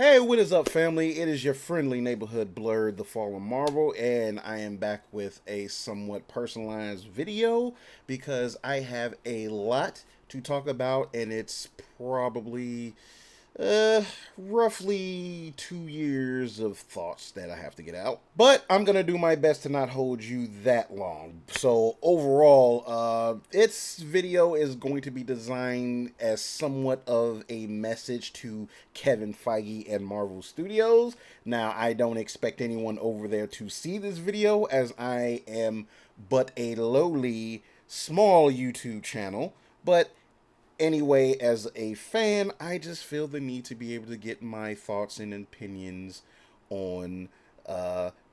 Hey, what is up, family? It is your friendly neighborhood Blurred, the Fallen Marvel, and I am back with a somewhat personalized video because I have a lot to talk about, and it's probably uh, roughly 2 years of thoughts that I have to get out. But I'm gonna do my best to not hold you that long. So overall, its video is going to be designed as somewhat of a message to Kevin Feige and Marvel Studios. Now, I don't expect anyone over there to see this video, as I am but a lowly, small YouTube channel. But anyway, as a fan, I just feel the need to be able to get my thoughts and opinions on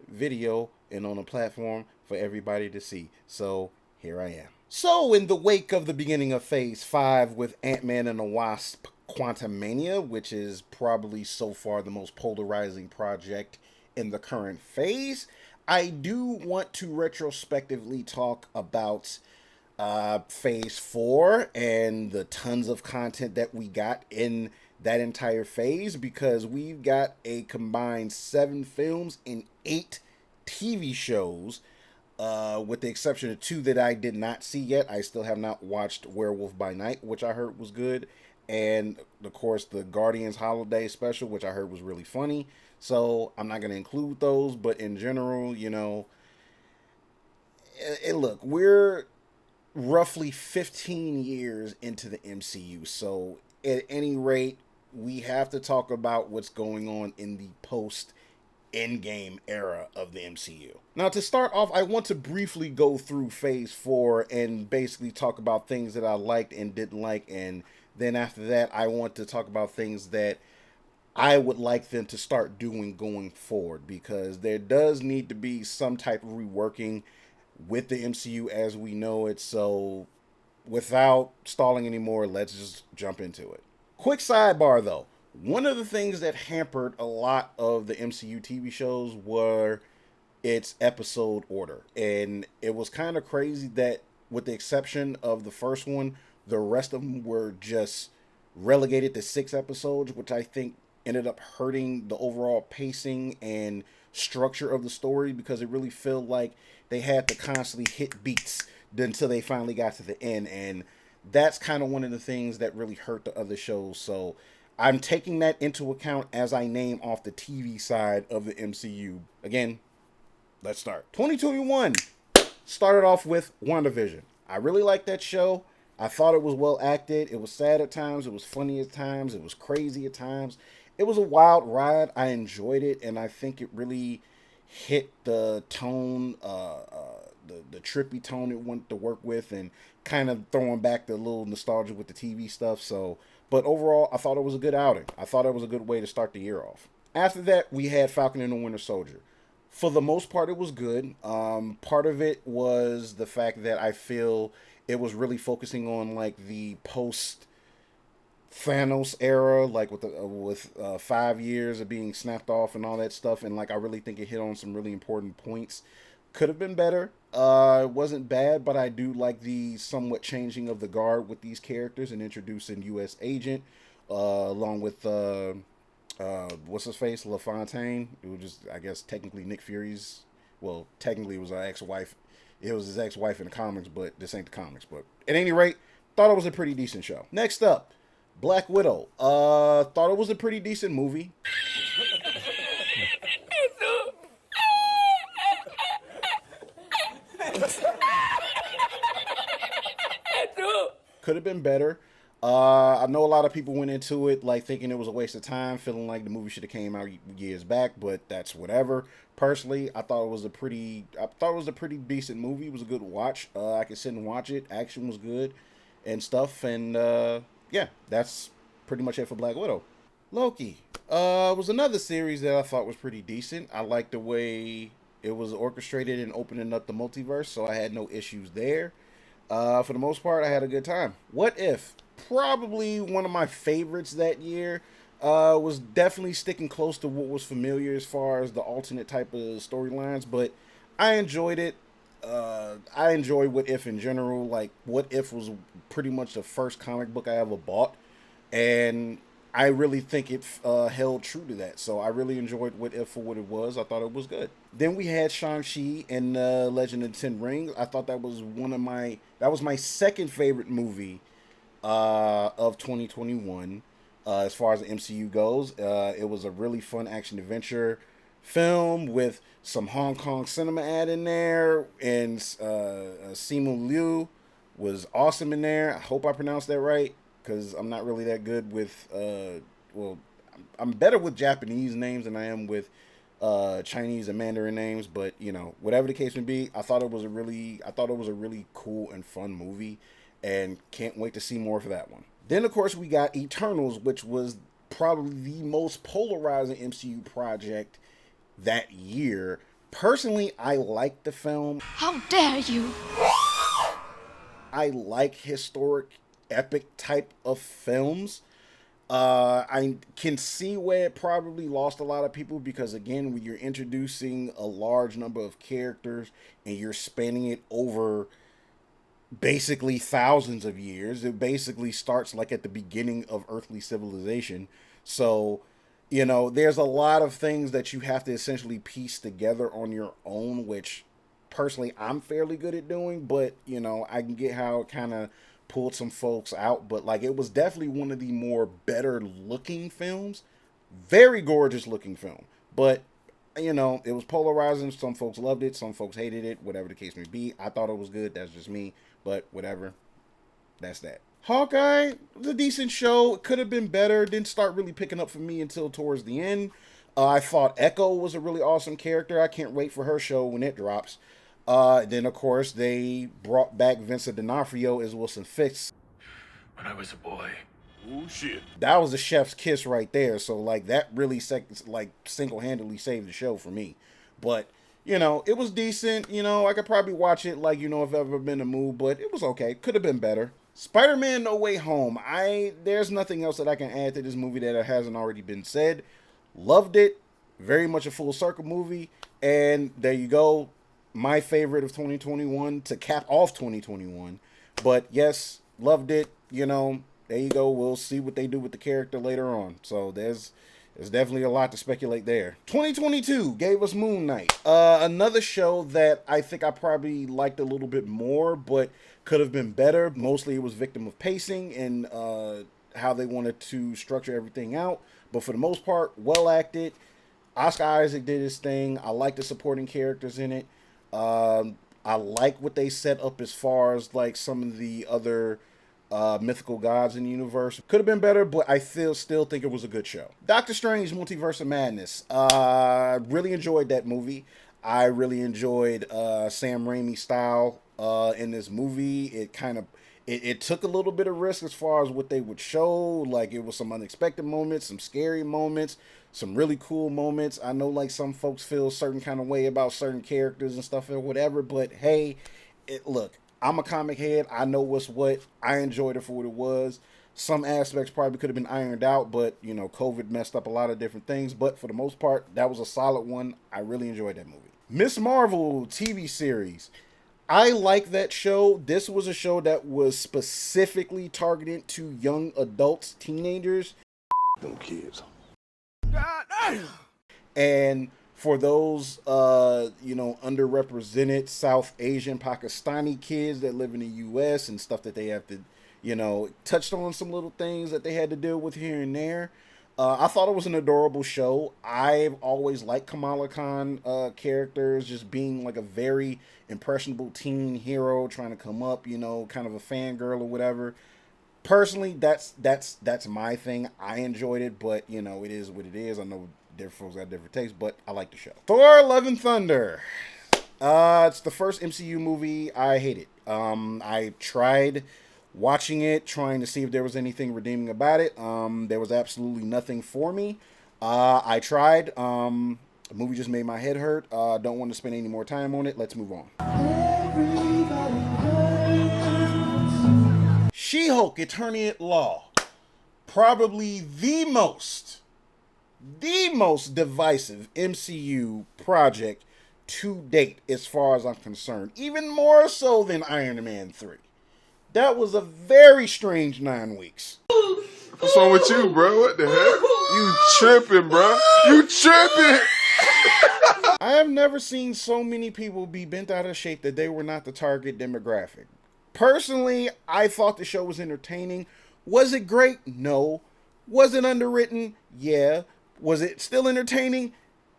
video and on a platform for everybody to see. So here I am. So, in the wake of the beginning of Phase 5 with Ant-Man and the Wasp Quantumania, which is probably so far the most polarizing project in the current phase, I do want to retrospectively talk about phase 4 and the tons of content that we got in that entire phase, because we've got a combined 7 films and 8 TV shows, with the exception of 2 that I did not see yet. I still have not watched Werewolf by Night, which I heard was good, and of course the Guardians Holiday Special, which I heard was really funny. So I'm not going to include those, but in general, look, we're roughly 15 years into the MCU. So, at any rate, we have to talk about what's going on in the post Endgame era of the MCU. Now, to start off, I want to briefly go through phase 4 and basically talk about things that I liked and didn't like. And then after that, I want to talk about things that I would like them to start doing going forward, because there does need to be some type of reworking with the MCU as we know it. So, without stalling anymore, let's just jump into it. Quick sidebar though. One of the things that hampered a lot of the MCU TV shows were its episode order. And it was kind of crazy that, with the exception of the first one, the rest of them were just relegated to 6 episodes, which I think ended up hurting the overall pacing and structure of the story, because it really felt like they had to constantly hit beats until they finally got to the end. And that's kind of one of the things that really hurt the other shows. So I'm taking that into account as I name off the TV side of the MCU. Again, let's start. 2021 started off with WandaVision. I really liked that show. I thought it was well acted. It was sad at times. It was funny at times. It was crazy at times. It was a wild ride. I enjoyed it, and I think it really hit the tone, the trippy tone it wanted to work with, and kind of throwing back the little nostalgia with the TV stuff. So, but overall, I thought it was a good outing. I thought it was a good way to start the year off. After that, we had Falcon and the Winter Soldier. For the most part, it was good. Part of it was the fact that I feel it was really focusing on like the post Thanos era, like with 5 years of being snapped off and all that stuff, and like I really think it hit on some really important points. Could have been better. It wasn't bad, but I do like the somewhat changing of the guard with these characters and introducing U.S. Agent, along with what's his face, LaFontaine. It was just, I guess, technically Nick Fury's. Well, technically it was an ex-wife. It was his ex-wife in the comics, but this ain't the comics. But at any rate, thought it was a pretty decent show. Next up, Black Widow. Thought it was a pretty decent movie. Could have been better. I know a lot of people went into it like thinking it was a waste of time, feeling like the movie should have came out years back, but that's whatever. Personally, I thought it was a pretty decent movie. It was a good watch. I could sit and watch it. Action was good and stuff, and yeah, that's pretty much it for Black Widow. Loki was another series that I thought was pretty decent. I liked the way it was orchestrated and opening up the multiverse, so I had no issues there. For the most part, I had a good time. What If? Probably one of my favorites that year. Was definitely sticking close to what was familiar as far as the alternate type of storylines, but I enjoyed it. I enjoy What If in general. Like, What If was pretty much the first comic book I ever bought, and I really think it held true to that. So I really enjoyed what it for what it was. I thought it was good. Then we had Shang-Chi and Legend of the Ten Rings. I thought that was that was my second favorite movie of 2021 as far as the MCU goes. It was a really fun action adventure film with some Hong Kong cinema ad in there, and Simu Liu was awesome in there. I hope I pronounced that right because I'm not really that good with well, I'm better with Japanese names than I am with Chinese and Mandarin names, but you know, whatever the case may be, I thought it was a really cool and fun movie, and can't wait to see more for that one. Then of course we got Eternals, which was probably the most polarizing MCU project that year. Personally, I like the film. How dare you! I like historic, epic type of films. I can see where it probably lost a lot of people because, again, when you're introducing a large number of characters and you're spanning it over basically thousands of years, it basically starts like at the beginning of earthly civilization. So, you know, there's a lot of things that you have to essentially piece together on your own, which personally I'm fairly good at doing, but you know, I can get how it kind of pulled some folks out. But like, it was definitely one of the more better looking films. Very gorgeous looking film, but you know, it was polarizing. Some folks loved it, some folks hated it, whatever the case may be. I thought it was good. That's just me, but whatever. That's that. Hawkeye was a decent show. It could have been better. Didn't start really picking up for me until towards the end. I thought Echo was a really awesome character. I can't wait for her show when it drops. Then, of course, they brought back Vincent D'Onofrio as Wilson Fisk. When I was a boy. Oh, shit. That was a chef's kiss right there. So, like, that really, single-handedly saved the show for me. But, you know, it was decent. You know, I could probably watch it, like, you know, if I've ever been in a mood. But it was okay. Could have been better. Spider-Man No Way Home. There's nothing else that I can add to this movie that hasn't already been said. Loved it. Very much a full circle movie. And there you go. My favorite of 2021 to cap off 2021. But yes, loved it. You know, there you go. We'll see what they do with the character later on. So there's definitely a lot to speculate there. 2022 gave us Moon Knight. Another show that I think I probably liked a little bit more, but could have been better. Mostly it was victim of pacing and how they wanted to structure everything out. But for the most part, well acted. Oscar Isaac did his thing. I like the supporting characters in it. I like what they set up as far as like some of the other mythical gods in the universe. Could have been better, but I still think it was a good show. Doctor Strange Multiverse of Madness. Really enjoyed that movie. I really enjoyed Sam Raimi's style in this movie. It took a little bit of risk as far as what they would show. Like, it was some unexpected moments, some scary moments, some really cool moments. I know, like, some folks feel a certain kind of way about certain characters and stuff or whatever, but hey, look, I'm a comic head. I know what's what. I enjoyed it for what it was. Some aspects probably could have been ironed out, but, you know, COVID messed up a lot of different things. But for the most part, that was a solid one. I really enjoyed that movie. Miss Marvel TV series. I like that show. This was a show that was specifically targeted to young adults, teenagers. Them kids. And for those, you know, underrepresented South Asian, Pakistani kids that live in the U.S. and stuff that they have to, you know, touched on some little things that they had to deal with here and there. I thought it was an adorable show. I've always liked Kamala Khan characters, just being like a very impressionable teen hero trying to come up, you know, kind of a fangirl or whatever. Personally, that's my thing. I enjoyed it, but, you know, it is what it is. I know different folks got different tastes, but I like the show. Thor: Love and Thunder. It's the first MCU movie I hated. I tried watching it, trying to see if there was anything redeeming about it. There was absolutely nothing for me. I tried. The movie just made my head hurt. Don't want to spend any more time on it. Let's move on. She-Hulk Attorney at Law. Probably the most divisive MCU project to date as far as I'm concerned. Even more so than Iron Man 3. That was a very strange 9 weeks. What's wrong with you, bro? What the heck? You tripping, bro? You tripping? I have never seen so many people be bent out of shape that they were not the target demographic. Personally, I thought the show was entertaining. Was it great? No. Was it underwritten? Yeah. Was it still entertaining?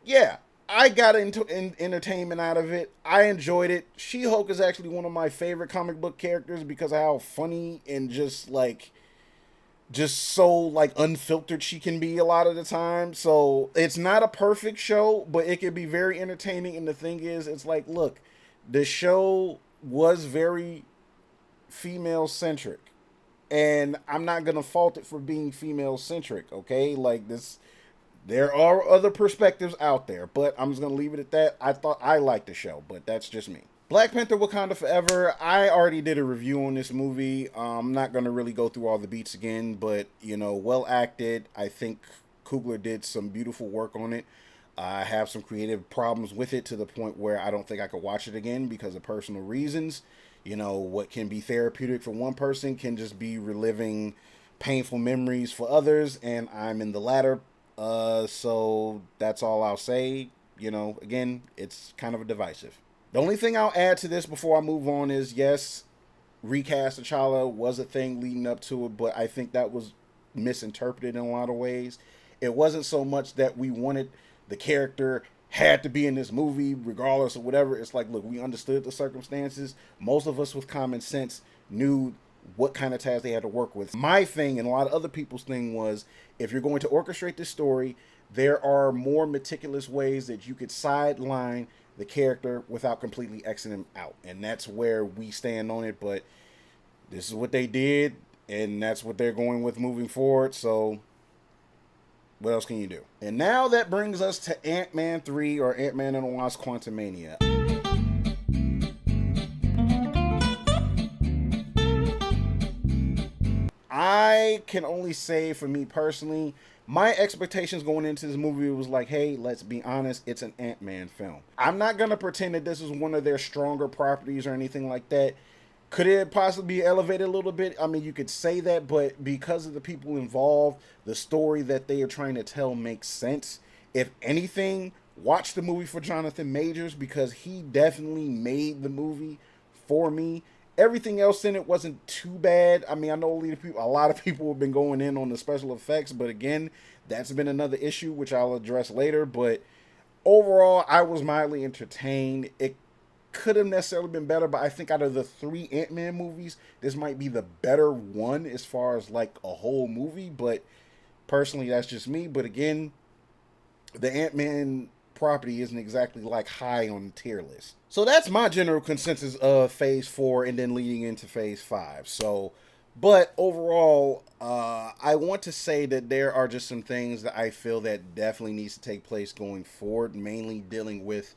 Yeah. I got into entertainment out of it. I enjoyed it. She-Hulk is actually one of my favorite comic book characters because of how funny and just so like unfiltered she can be a lot of the time. So it's not a perfect show, but it can be very entertaining. And the thing is, it's like, look, the show was very female centric, and I'm not gonna fault it for being female centric. Okay, like this, there are other perspectives out there, but I'm just gonna leave it at that. I thought I liked the show, but that's just me. Black Panther Wakanda Forever, I already did a review on this movie. I'm not going to really go through all the beats again, but, you know, well acted. I think Coogler did some beautiful work on it. I have some creative problems with it to the point where I don't think I could watch it again because of personal reasons. You know, what can be therapeutic for one person can just be reliving painful memories for others, and I'm in the latter. So that's all I'll say. You know, again, it's kind of divisive. The only thing I'll add to this before I move on is, yes, recast T'Challa was a thing leading up to it, but I think that was misinterpreted in a lot of ways. It wasn't so much that we wanted the character had to be in this movie regardless of whatever. It's like, look, we understood the circumstances. Most of us with common sense knew what kind of task they had to work with. My thing and a lot of other people's thing was, if you're going to orchestrate this story, there are more meticulous ways that you could sideline the character without completely Xing him out. And that's where we stand on it. But this is what they did, and that's what they're going with moving forward. So what else can you do? And now that brings us to Ant-Man 3, or Ant-Man and the Wasp: Quantumania. I can only say, for me personally, my expectations going into this movie was like, hey, let's be honest, it's an Ant-Man film. I'm not going to pretend that this is one of their stronger properties or anything like that. Could it possibly be elevated a little bit? I mean, you could say that, but because of the people involved, the story that they are trying to tell makes sense. If anything, watch the movie for Jonathan Majors, because he definitely made the movie for me. Everything else in it wasn't too bad. I mean, I know a lot of people have been going in on the special effects, but again, that's been another issue, which I'll address later. But overall, I was mildly entertained. It could have necessarily been better, but I think out of the 3 Ant-Man movies, this might be the better one as far as like a whole movie. But personally, that's just me. But again, the Ant-Man property isn't exactly like high on the tier list. So that's my general consensus of phase 4 and then leading into phase 5. So, but overall, I want to say that there are just some things that I feel that definitely needs to take place going forward, mainly dealing with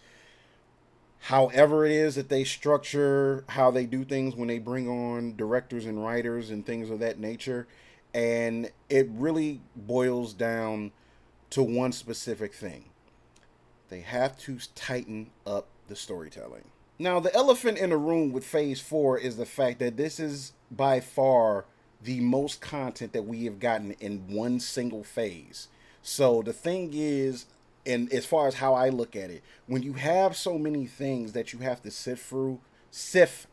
however it is that they structure how they do things when they bring on directors and writers and things of that nature. And it really boils down to one specific thing. They have to tighten up the storytelling. Now, the elephant in the room with phase 4 is the fact that this is by far the most content that we have gotten in one single phase. So the thing is, and as far as how I look at it, when you have so many things that you have to sift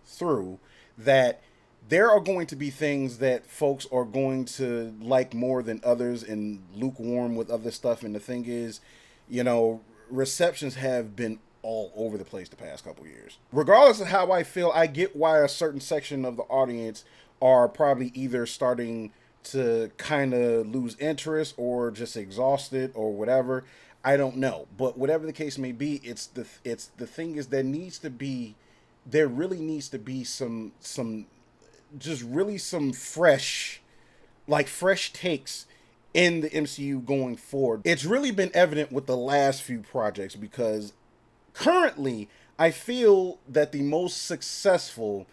through, that there are going to be things that folks are going to like more than others and lukewarm with other stuff. And the thing is, you know, receptions have been all over the place the past couple years. Regardless of how I feel, I get why a certain section of the audience are probably either starting to kind of lose interest or just exhausted or whatever. I don't know, but whatever the case may be, it's the thing is there really needs to be some just really some fresh takes in the MCU going forward. It's really been evident with the last few projects, because currently I feel that the most successful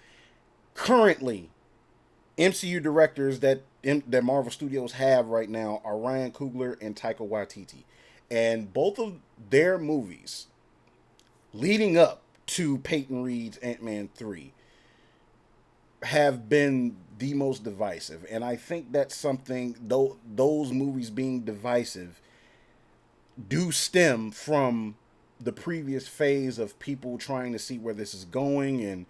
currently MCU directors that Marvel Studios have right now are Ryan Coogler and Taika Waititi. And both of their movies leading up to Peyton Reed's Ant-Man 3 have been the most divisive. And I think that's something, though, those movies being divisive do stem from the previous phase of people trying to see where this is going and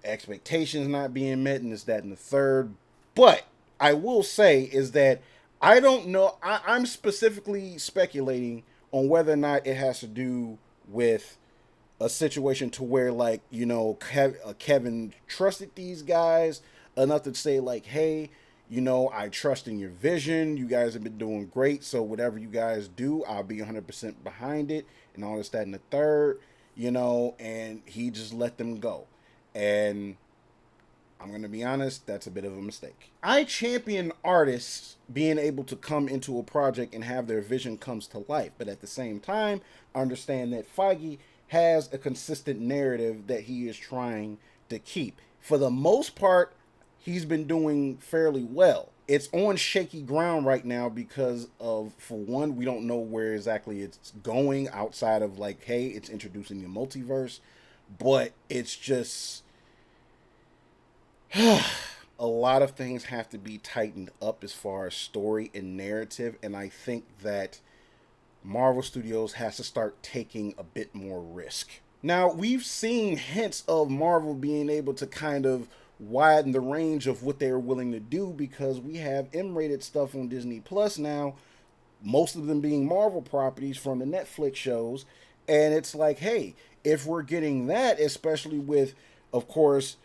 expectations not being met and this, that, and the third. But I will say is that I don't know. I'm specifically speculating on whether or not it has to do with a situation to where, like, you know, Kevin trusted these guys enough to say, like, hey, you know, I trust in your vision. You guys have been doing great. So whatever you guys do, I'll be 100% behind it and all this, that, and the third, you know, and he just let them go. And I'm going to be honest, that's a bit of a mistake. I champion artists being able to come into a project and have their vision comes to life. But at the same time, I understand that Feige has a consistent narrative that he is trying to keep. For the most part, he's been doing fairly well. It's on shaky ground right now because of, for one, we don't know where exactly it's going outside of, like, hey, it's introducing the multiverse. But it's just a lot of things have to be tightened up as far as story and narrative, and I think that Marvel Studios has to start taking a bit more risk. Now, we've seen hints of Marvel being able to kind of widen the range of what they're willing to do because we have M-rated stuff on Disney Plus now, most of them being Marvel properties from the Netflix shows, and it's like, hey, if we're getting that, especially with, of course,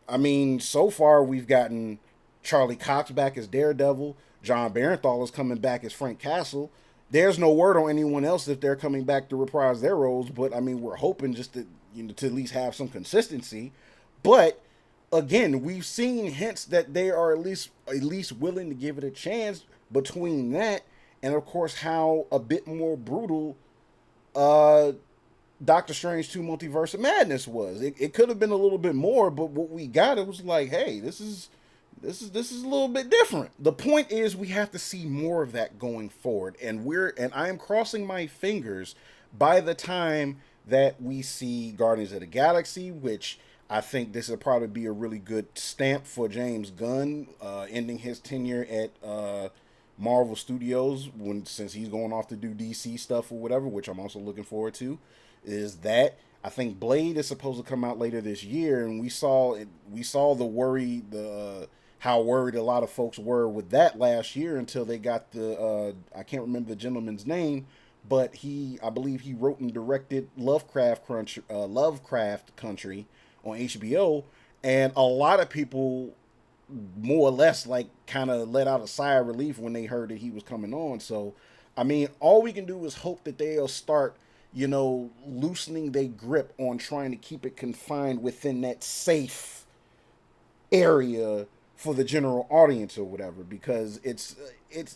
I mean, so far we've gotten Charlie Cox back as Daredevil. John Barenthal is coming back as Frank Castle. There's no word on anyone else if they're coming back to reprise their roles, but I mean, we're hoping just to, you know, to at least have some consistency. But again, we've seen hints that they are at least willing to give it a chance. Between that and of course how a bit more brutal Doctor Strange 2 Multiverse of Madness was. It could have been a little bit more, but what we got, it was like, hey, this is a little bit different. The point is we have to see more of that going forward. And I am crossing my fingers by the time that we see Guardians of the Galaxy, which I think this will probably be a really good stamp for James Gunn, ending his tenure at Marvel Studios since he's going off to do DC stuff or whatever, which I'm also looking forward to. Is that I think Blade is supposed to come out later this year, and we saw how worried a lot of folks were with that last year until they got the I can't remember the gentleman's name, but I believe he wrote and directed Lovecraft Country on HBO, and a lot of people more or less like kind of let out a sigh of relief when they heard that he was coming on. So, I mean, all we can do is hope that they'll start, you know, loosening their grip on trying to keep it confined within that safe area for the general audience or whatever, because it's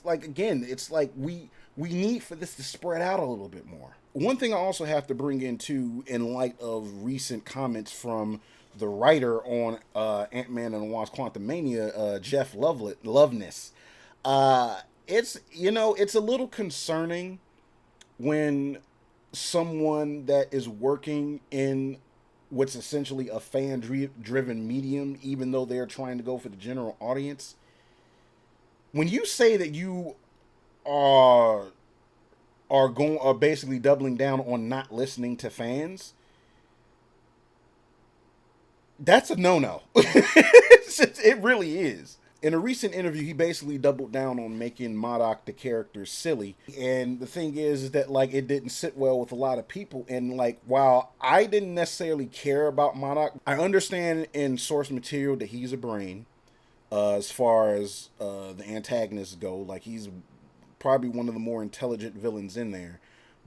like, again, it's like we need for this to spread out a little bit more. One thing I also have to bring in too, in light of recent comments from the writer on Ant-Man and the Wasp: Quantumania, Jeff Loveness, it's, you know, it's a little concerning when someone that is working in what's essentially a fan-driven medium, even though they're trying to go for the general audience, when you say that you are basically doubling down on not listening to fans, that's a no-no. It really is. In a recent interview, he basically doubled down on making MODOK the character silly. And the thing is that, like, it didn't sit well with a lot of people. And, like, while I didn't necessarily care about MODOK, I understand in source material that he's a brain as far as the antagonists go. Like, he's probably one of the more intelligent villains in there.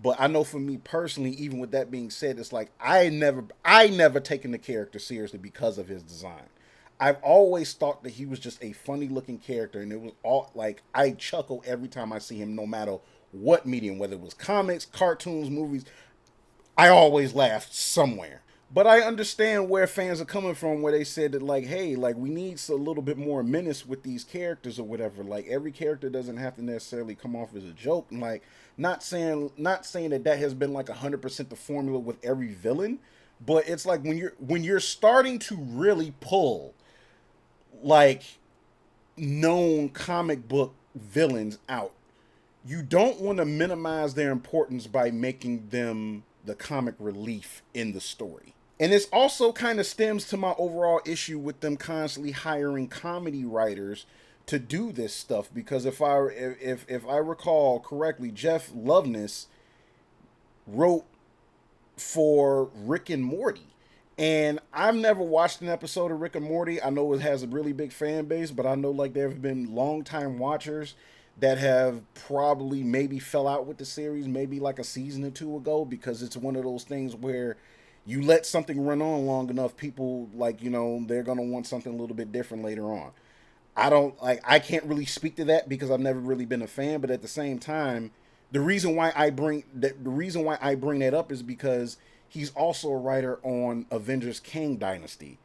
But I know for me personally, even with that being said, it's like I never taken the character seriously because of his design. I've always thought that he was just a funny looking character, and it was all like I chuckle every time I see him, no matter what medium, whether it was comics, cartoons, movies. I always laughed somewhere. But I understand where fans are coming from, where they said that, like, hey, like, we need a little bit more menace with these characters or whatever. Like, every character doesn't have to necessarily come off as a joke. And, like, not saying that has been like 100% the formula with every villain, but it's like when you're starting to really pull like known comic book villains out. You don't want to minimize their importance by making them the comic relief in the story. And this also kind of stems to my overall issue with them constantly hiring comedy writers to do this stuff, because if I recall correctly, Jeff Loveness wrote for Rick and Morty. And I've never watched an episode of Rick and Morty. I know it has a really big fan base, but I know like there have been longtime watchers that have probably maybe fell out with the series maybe like a season or two ago, because it's one of those things where you let something run on long enough, people like, they're going to want something a little bit different later on. I can't really speak to that because I've never really been a fan, but at the same time, the reason why I bring that up is because he's also a writer on Avengers Kang Dynasty,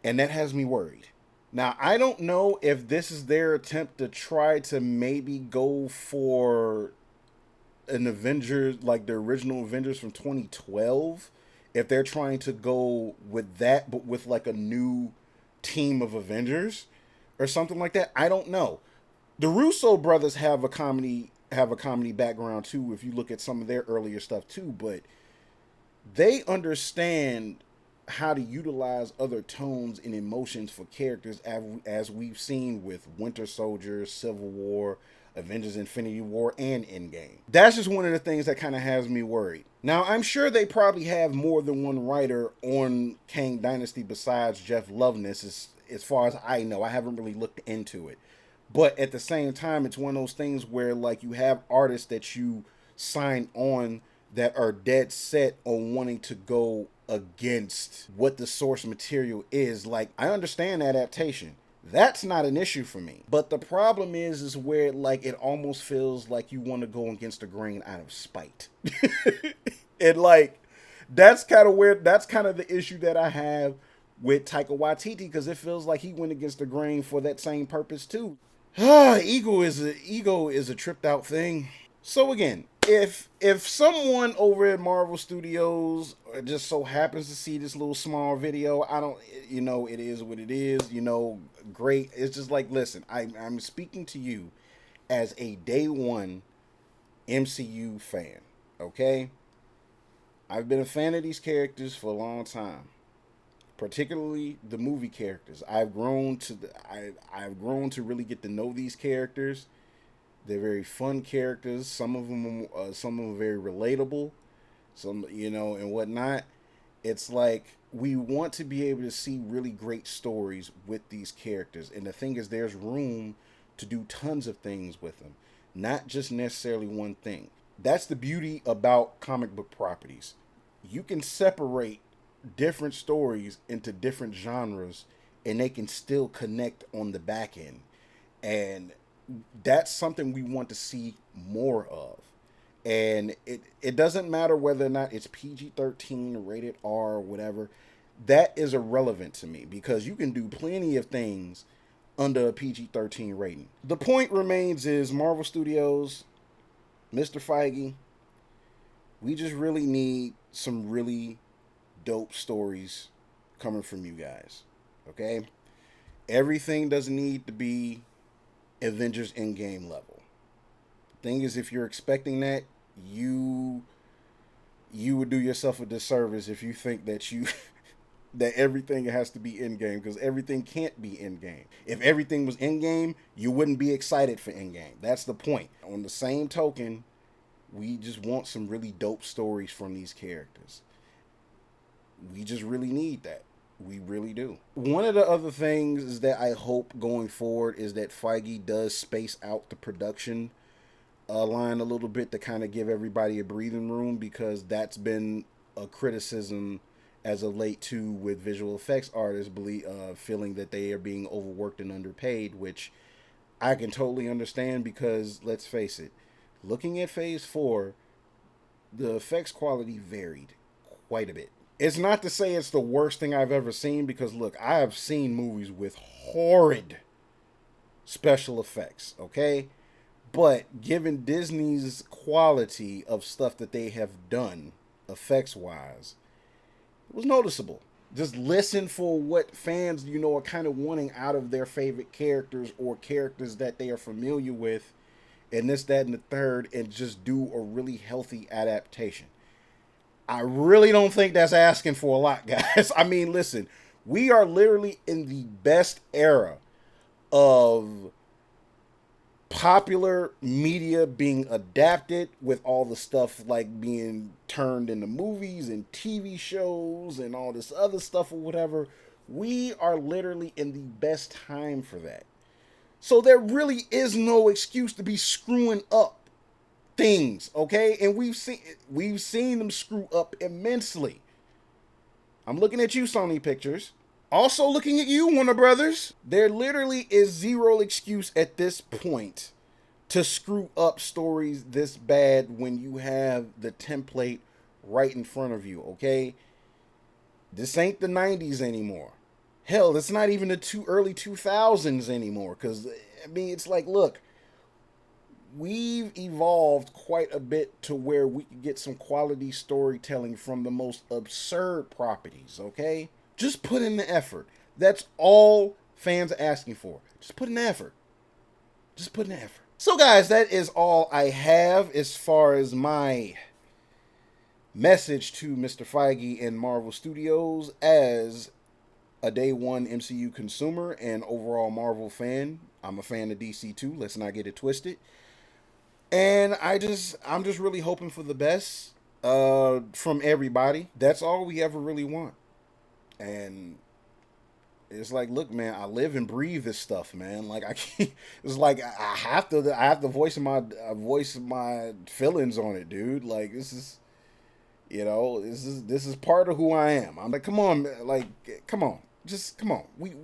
and that has me worried. Now, I don't know if this is their attempt to try to maybe go for an Avengers, like the original Avengers from 2012, if they're trying to go with that, but with like a new team of Avengers or something like that. I don't know. The Russo brothers have a comedy background too, if you look at some of their earlier stuff too, but they understand how to utilize other tones and emotions for characters, as we've seen with Winter Soldier, Civil War, Avengers Infinity War, and Endgame. That's just one of the things that kind of has me worried. Now, I'm sure they probably have more than one writer on Kang Dynasty besides Jeff Loveness, as far as I know. I haven't really looked into it. But at the same time, it's one of those things where like you have artists that you sign on that are dead set on wanting to go against what the source material is. Like, I understand adaptation. That's not an issue for me. But the problem is where like it almost feels like you want to go against the grain out of spite. And like that's kind of the issue that I have with Taika Waititi, because it feels like he went against the grain for that same purpose too. Ego is a tripped out thing. So again, if someone over at Marvel Studios just so happens to see this little small video, I don't, it is what it is, great. It's just like, listen, I'm speaking to you as a day one MCU fan, okay? I've been a fan of these characters for a long time, particularly the movie characters. I've grown to really get to know these characters. They're very fun characters. Some of them are very relatable. Some, and whatnot. It's like we want to be able to see really great stories with these characters. And the thing is, there's room to do tons of things with them, not just necessarily one thing. That's the beauty about comic book properties. You can separate different stories into different genres, and they can still connect on the back end. And that's something we want to see more of. And it doesn't matter whether or not it's PG-13 rated R or whatever. That is irrelevant to me, because you can do plenty of things under a PG-13 rating. The point remains is Marvel Studios, Mr. Feige, we just really need some really dope stories coming from you guys. Okay? Everything doesn't need to be Avengers Endgame level. Thing is, if you're expecting that, you would do yourself a disservice if you think that that everything has to be Endgame, because everything can't be Endgame. If everything was Endgame, you wouldn't be excited for Endgame. That's the point. On the same token, we just want some really dope stories from these characters. We just really need that. We really do. One of the other things is that I hope going forward is that Feige does space out the production line a little bit to kind of give everybody a breathing room, because that's been a criticism as of late too, with visual effects artists feeling that they are being overworked and underpaid, which I can totally understand, because let's face it, looking at Phase 4, the effects quality varied quite a bit. It's not to say it's the worst thing I've ever seen, because look, I have seen movies with horrid special effects, okay? But given Disney's quality of stuff that they have done, effects-wise, it was noticeable. Just listen for what fans, are kind of wanting out of their favorite characters or characters that they are familiar with, and this, that, and the third, and just do a really healthy adaptation. I really don't think that's asking for a lot, guys. I mean, listen, we are literally in the best era of popular media being adapted, with all the stuff like being turned into movies and TV shows and all this other stuff or whatever. We are literally in the best time for that. So there really is no excuse to be screwing up things, okay? And we've seen them screw up immensely. I'm looking at you, Sony Pictures. Also looking at you, Warner Brothers. There literally is zero excuse at this point to screw up stories this bad when you have the template right in front of you, okay? This ain't the 90s anymore. Hell, it's not even the early 2000s anymore. Because, I mean, it's like, look, we've evolved quite a bit to where we can get some quality storytelling from the most absurd properties, okay? Just put in the effort. That's all fans are asking for. Just put in the effort. Just put in the effort. So, guys, that is all I have as far as my message to Mr. Feige and Marvel Studios as a day one MCU consumer and overall Marvel fan. I'm a fan of DC too. Let's not get it twisted. And I'm just really hoping for the best from everybody. That's all we ever really want. And it's like, look, man, I live and breathe this stuff, man. Like I can't. It's like I have to voice my feelings on it, dude. Like this is, this is part of who I am. I'm like, come on, like, come on, just come on. We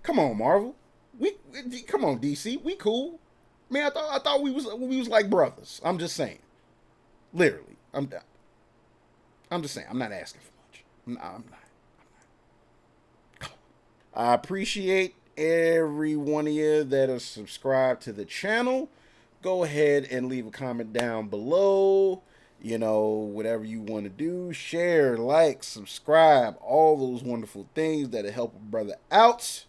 come on, Marvel. We come on, DC. We cool. Man, I thought we was like brothers. I'm just saying, literally. I'm just saying. I'm not asking for much. I'm not. I appreciate every one of you that are subscribed to the channel. Go ahead and leave a comment down below. Whatever you want to do. Share, like, subscribe. All those wonderful things that'll help a brother out.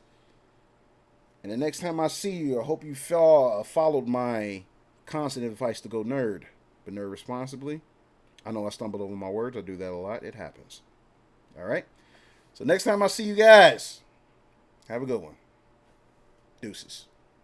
And the next time I see you, I hope you followed my constant advice to go nerd. But nerd responsibly. I know I stumbled over my words. I do that a lot. It happens. All right? So next time I see you guys, have a good one. Deuces.